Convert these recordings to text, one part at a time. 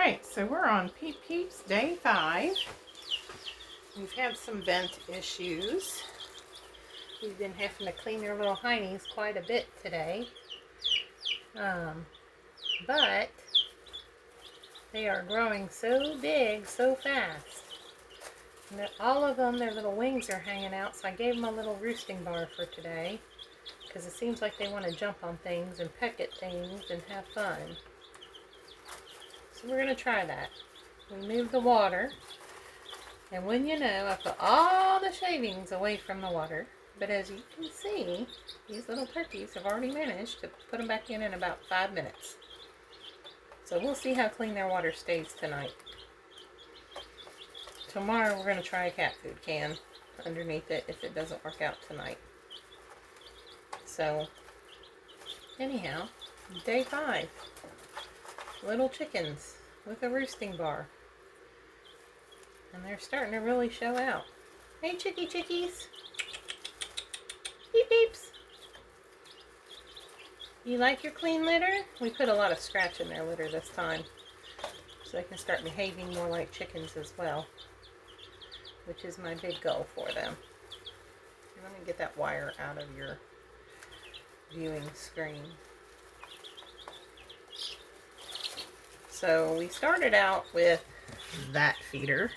Alright, so we're on Peeps day 5. We've had some vent issues. We've been having to clean their little heinies quite a bit today. But they are growing so big so fast. And all of them, their little wings are hanging out, so I gave them a little roosting bar for today. Because it seems like they want to jump on things and peck at things and have fun. So we're going to try that. We moved the water, and when you know, I put all the shavings away from the water, but as you can see, these little turkeys have already managed to put them back in about 5 minutes. So we'll see how clean their water stays tonight. Tomorrow we're going to try a cat food can underneath it if it doesn't work out tonight. So, anyhow, day 5. Little chickens with a roosting bar. And they're starting to really show out. Hey chickies. Beep beeps. You like your clean litter? We put a lot of scratch in their litter this time. So they can start behaving more like chickens as well. Which is my big goal for them. Let me get that wire out of your viewing screen. So we started out with that feeder,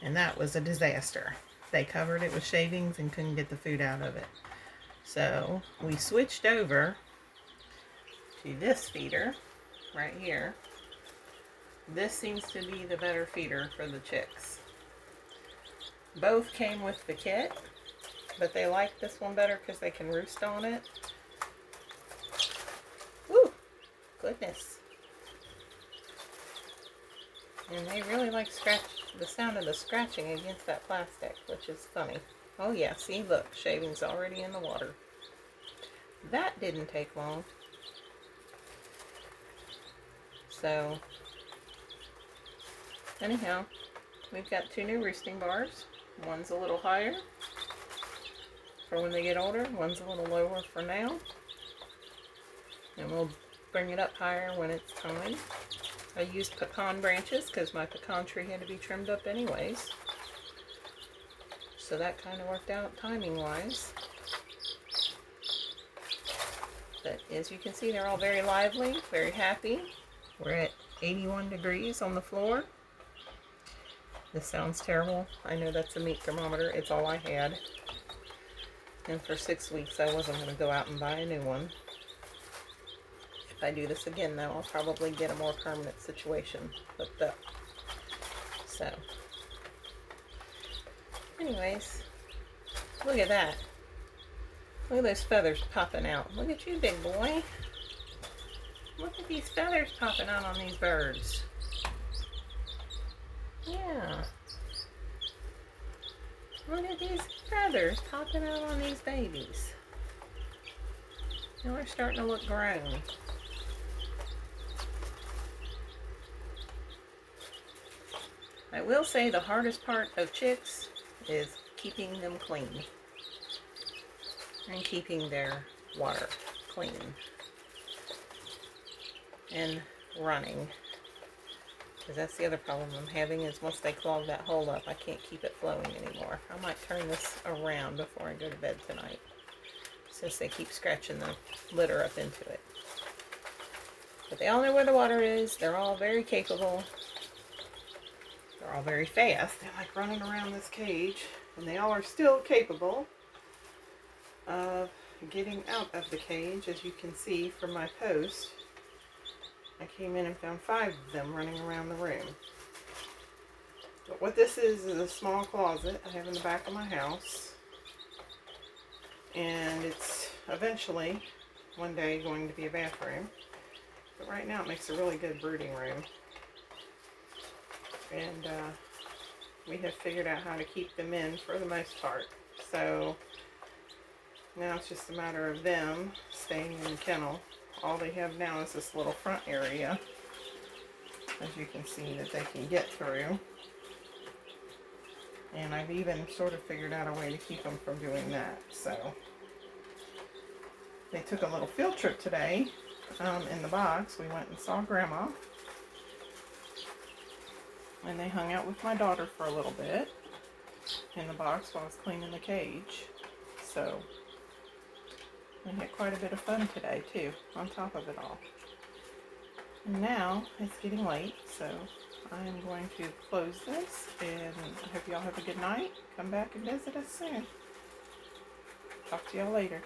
and that was a disaster. They covered it with shavings and couldn't get the food out of it. So we switched over to this feeder right here. This seems to be the better feeder for the chicks. Both came with the kit, but they like this one better because they can roost on it. Woo! Goodness. And they really like the sound of the scratching against that plastic, which is funny. Oh yeah, see, look, shaving's already in the water. That didn't take long. So, anyhow, we've got 2 new roosting bars. One's a little higher for when they get older. One's a little lower for now. And we'll bring it up higher when it's time. I used pecan branches because my pecan tree had to be trimmed up anyways. So that kind of worked out timing wise. But as you can see, they're all very lively, very happy. We're at 81 degrees on the floor. This sounds terrible. I know that's a meat thermometer. It's all I had. And for 6 weeks I wasn't going to go out and buy a new one. If I do this again though, I'll probably get a more permanent situation hooked up. So, anyways, look at that. Look at those feathers popping out. Look at you, big boy. Look at these feathers popping out on these birds. Yeah. Look at these feathers popping out on these babies. Now they're starting to look grown. I will say the hardest part of chicks is keeping them clean and keeping their water clean and running, because that's the other problem I'm having is once they clog that hole up, I can't keep it flowing anymore. I might turn this around before I go to bed tonight since they keep scratching the litter up into it. But they all know where the water is. They're all very capable. They're all very fast. They like running around this cage, and they all are still capable of getting out of the cage. As you can see from my post, I came in and found 5 of them running around the room. But what this is a small closet I have in the back of my house, and it's eventually one day going to be a bathroom, but right now it makes a really good brooding room. And we have figured out how to keep them in for the most part. So now it's just a matter of them staying in the kennel. All they have now is this little front area, as you can see, that they can get through. And I've even sort of figured out a way to keep them from doing that. So they took a little field trip today in the box. We went and saw Grandma. And they hung out with my daughter for a little bit in the box while I was cleaning the cage. So we had quite a bit of fun today too, on top of it all. And now it's getting late, so I am going to close this, and I hope y'all have a good night. Come back and visit us soon. Talk to y'all later.